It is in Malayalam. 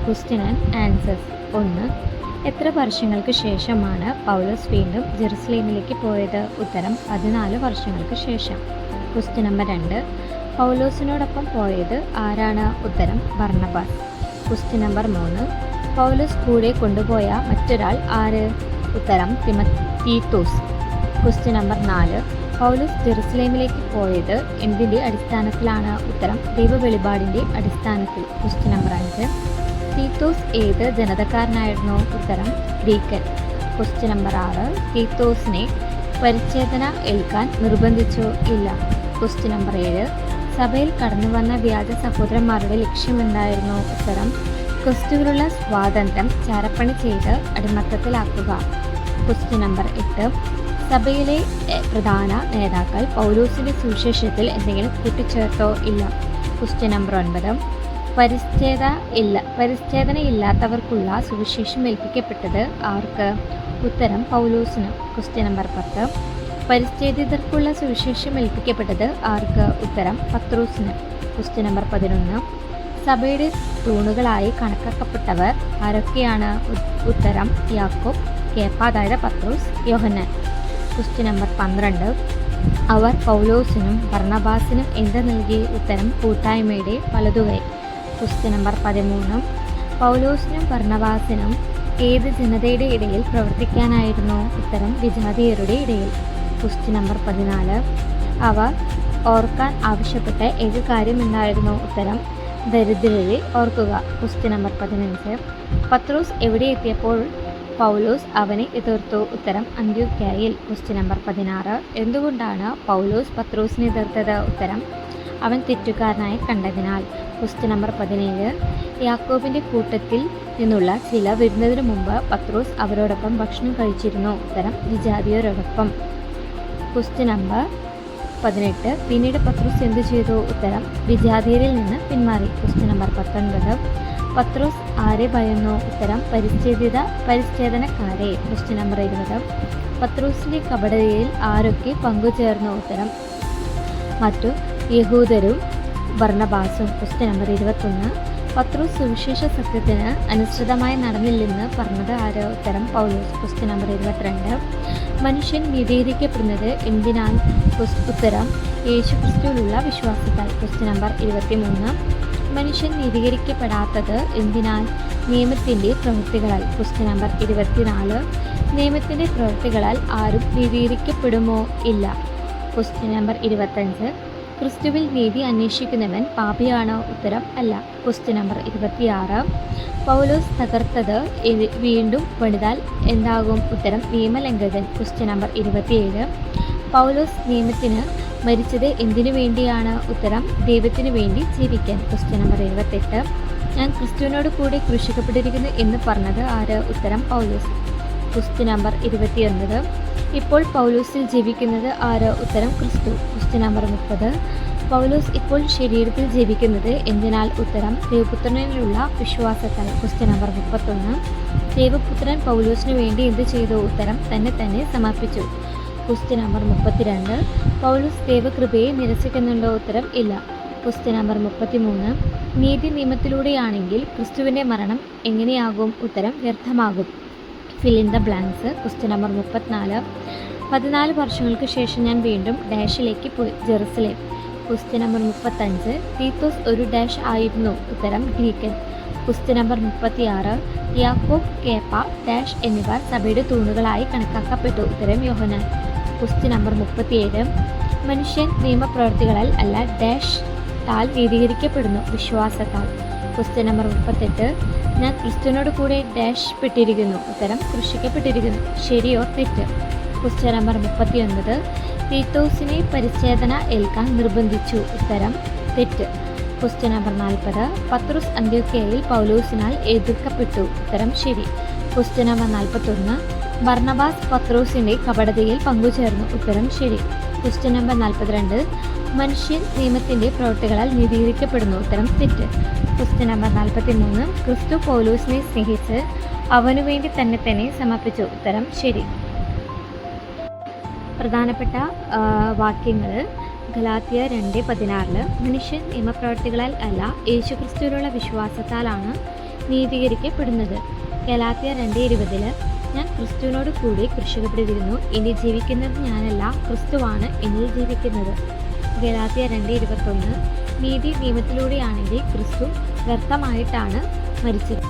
Question and answers. 1. എത്ര വർഷങ്ങൾക്ക് ശേഷമാണ് പൗലോസ് വീണ്ടും ജെറുസലേമിലേക്ക് പോയത്? ഉത്തരം 14 വർഷങ്ങൾക്ക് ശേഷം. Question number 2. പൗലോസിനോടൊപ്പം പോയത് ആരാണ്? ഉത്തരം ബർണ്ണബാസ്. Question number 3. പൗലോസ് കൂടെ കൊണ്ടുപോയ മറ്റൊരാൾ ആര്? ഉത്തരം തീത്തോസ്. Question number 4. പൗലോസ് ജെറുസലേമിലേക്ക് പോയത് എന്തിൻ്റെ അടിസ്ഥാനത്തിലാണ്? ഉത്തരം ദൈവവെളിപാടിൻ്റെ അടിസ്ഥാനത്തിൽ. Question number 5. തീത്തോസ് ഏത് ജനതക്കാരനായിരുന്നു? ഉത്തരം ഗ്രീക്കൻ. Question number 6. തീത്തോസിനെ പരിച്ഛേദന ഏൽക്കാൻ നിർബന്ധിച്ചോ? ഇല്ല. Question number 7. സഭയിൽ കടന്നു വന്ന വ്യാജ സഹോദരന്മാരുടെ ലക്ഷ്യമെന്തായിരുന്നു? ഉത്തരം ക്രിസ്തുവിലുള്ള സ്വാതന്ത്ര്യം ചാരപ്പണി ചെയ്ത് അടിമത്തത്തിലാക്കുക. Question number 8. സഭയിലെ പ്രധാന നേതാക്കൾ പൗലോസിൻ്റെ സുവിശേഷത്തിൽ എന്തെങ്കിലും കൂട്ടിച്ചേർത്തോ? ഇല്ല. Question number 9. പരിച്ഛേദനയില്ലാത്തവർക്കുള്ള സുവിശേഷം ഏൽപ്പിക്കപ്പെട്ടത് ആർക്ക്? ഉത്തരം പൗലോസിന്. Question number 10. പരിച്ഛേദിതർക്കുള്ള സുവിശേഷം ഏൽപ്പിക്കപ്പെട്ടത് ആർക്ക്? ഉത്തരം പത്രോസിന്. Question number 11. സഭയുടെ തൂണുകളായി കണക്കാക്കപ്പെട്ടവർ ആരൊക്കെയാണ്? ഉത്തരം യാക്കോബ്, കേപ്പ അതായത് പത്രോസ്, യോഹന്നാൻ. Question number 12. അവർ പൗലോസിനും ബർണ്ണബാസിനും എന്ത് നൽകി? ഉത്തരം കൂട്ടായ്മയുടെ വലതുകൈ. Question number 13. പൗലോസിനും ബർണ്ണബാസിനും ഏത് ജനതയുടെ ഇടയിൽ പ്രവർത്തിക്കാനായിരുന്നു? ഉത്തരം വിജാതീയരുടെ ഇടയിൽ. Question number 14. അവർ ഓർക്കാൻ ആവശ്യപ്പെട്ട ഏത് കാര്യം എന്തായിരുന്നു? ഉത്തരം ദരിദ്രരെ ഓർക്കുക. Question number 15. പത്രോസ് എവിടെ എത്തിയപ്പോൾ പൗലോസ് അവനെ എതിർത്തു? ഉത്തരം അന്ത്യോക്യയിൽ. Question number 16. എന്തുകൊണ്ടാണ് പൗലോസ് പത്രോസിനെ എതിർത്തത്? ഉത്തരം അവൻ തെറ്റുകാരനായി കണ്ടതിനാൽ. Question number 17. യാക്കോബിൻ്റെ കൂട്ടത്തിൽ നിന്നുള്ള ചില വരുന്നതിന് മുമ്പ് പത്രോസ് അവരോടൊപ്പം ഭക്ഷണം കഴിച്ചിരുന്നു? ഉത്തരം വിജാതീയരോടൊപ്പം. Question number 18. പിന്നീട് പത്രോസ് എന്തു ചെയ്തു? ഉത്തരം വിജാതീയരിൽ നിന്ന് പിന്മാറി. Question number 19. പത്രോസ് ആരെ ഭയന്നു? ഉത്തരം പരിച്ഛേദനക്കാരെ. Question number 20. പത്രോസിൻ്റെ കപടതയിൽ ആരൊക്കെ പങ്കുചേർന്നു? ഉത്തരം മറ്റു യഹൂദരും ബർണ്ണബാസും. Question number 21. പത്രോസ് സുവിശേഷ സത്യത്തിന് അനുസൃതമായി നടന്നില്ലെന്ന് പറഞ്ഞത് ആര്? ഉത്തരം പൗലോസ്. Question number 22. മനുഷ്യൻ നീതീകരിക്കപ്പെടുന്നത് എന്തിനാൽ? ഉത്തരം യേശുക്രിസ്തുവിലുള്ള വിശ്വാസത്താൽ. Question number 23. മനുഷ്യൻ നീതീകരിക്കപ്പെടാത്തത് എന്തിനാൽ? നിയമത്തിൻ്റെ പ്രവൃത്തികളാൽ. Question number 24. നിയമത്തിൻ്റെ പ്രവൃത്തികളാൽ ആരും നീതീകരിക്കപ്പെടുമോ? ഇല്ല. Question number 25. ക്രിസ്തുവിൽ നീതി അന്വേഷിക്കുന്നവൻ പാപിയാണോ? ഉത്തരം അല്ല. Question number 26. പൗലോസ് തകർത്തത് വീണ്ടും പണിതാൽ എന്താകും? ഉത്തരം നിയമലംഘകൻ. Question number 27. പൗലോസ് നിയമത്തിന് മരിച്ചത് എന്തിനു വേണ്ടിയാണ്? ഉത്തരം ദൈവത്തിനു വേണ്ടി ജീവിക്കാൻ. Question number 28. ഞാൻ ക്രിസ്തുവിനോട് കൂടെ ക്രൂശിക്കപ്പെട്ടിരിക്കുന്നു എന്ന് പറഞ്ഞത് ആര്? ഉത്തരം പൗലോസ്. Question number 29. ഇപ്പോൾ പൗലോസിൽ ജീവിക്കുന്നത് ആര്? ഉത്തരം ക്രിസ്തു. Question number 30. പൗലോസ് ഇപ്പോൾ ശരീരത്തിൽ ജീവിക്കുന്നത് എന്തിനാൽ? ഉത്തരം ദൈവപുത്രനിലുള്ള വിശ്വാസത്താൽ. Question number 31. ദൈവപുത്രൻ പൗലോസിനു വേണ്ടി എന്ത് ചെയ്തു? ഉത്തരം തന്നെ സമർപ്പിച്ചു. Question number 32. പൗലോസ് ദൈവകൃപയെ നിരസിക്കുന്നുണ്ടോ? ഉത്തരം ഇല്ല. Question number 33. നീതി നിയമത്തിലൂടെയാണെങ്കിൽ ക്രിസ്തുവിൻ്റെ മരണം എങ്ങനെയാകും? ഉത്തരം വ്യർത്ഥമാകും. Fill in the blanks. Question number 34. 14 വർഷങ്ങൾക്ക് ശേഷം ഞാൻ വീണ്ടും ഡാഷിലേക്ക് പോയി, ജെറുസലേം. Question number 35. തീത്തോസ് ഒരു ഡാഷ് ആയിരുന്നു? ഉത്തരം ഗ്രീക്കൻ. Question number 36. യാക്കോബ്, കേപ്പ, ഡാഷ് എന്നിവർ സഭയുടെ തൂണുകളായി കണക്കാക്കപ്പെട്ടു? ഉത്തരം യോഹന്നാൻ. Question number 37. മനുഷ്യൻ നിയമപ്രവൃത്തികളാൽ അല്ല ഡാഷ് താൽ നീതീകരിക്കപ്പെടുന്നു? വിശ്വാസത്താൽ. Question number 38. ഞാൻ ക്രിസ്തുവിനോട് കൂടെ ഡാഷ് പെട്ടിരിക്കുന്നു? ഉത്തരം ക്രൂശിക്കപ്പെട്ടിരിക്കുന്നു. ശരിയോ തെറ്റ്? Question number 39. തീത്തോസിനെ പരിച്ഛേദന ഏൽക്കാൻ നിർബന്ധിച്ചു? ഉത്തരം തെറ്റ്. Question number 40. പത്രോസ് അന്ത്യോക്യയിൽ പൗലോസിനാൽ എതിർക്കപ്പെട്ടു? ഉത്തരം ശരി. Question number 41. ബർണ്ണബാസ് പത്രോസിൻ്റെ കപടതയിൽ പങ്കുചേർന്നു? ഉത്തരം ശരി. Question number 42. മനുഷ്യൻ നിയമത്തിൻ്റെ പ്രവൃത്തികളാൽ നീതീകരിക്കപ്പെടുന്നു? ഉത്തരം തെറ്റ്. Question number 43. ക്രിസ്തു പൗലോസിനെ സ്നേഹിച്ച് അവനു വേണ്ടി തന്നെ സമർപ്പിച്ചു? ഉത്തരം ശരി. പ്രധാനപ്പെട്ട വാക്യങ്ങൾ ഗലാത്യർ 2:16 മനുഷ്യൻ നിയമപ്രവർത്തികളാൽ അല്ല യേശുക്രിസ്തുവിലുള്ള വിശ്വാസത്താലാണ് നീതീകരിക്കപ്പെടുന്നത്. ഗലാത്യ 2:20 ഞാൻ ക്രിസ്തുവിനോട് കൂടി ക്രൂശിക്കപ്പെട്ടിരിക്കുന്നു, ഇനി ജീവിക്കുന്നത് ഞാനല്ല, ക്രിസ്തുവാണ് എന്നിൽ ജീവിക്കുന്നത്. ഗലാത്യ 2:21 നീതി നിയമത്തിലൂടെയാണെങ്കിൽ ക്രിസ്തു വ്യർത്ഥമായിട്ടാണ് മരിച്ചത്.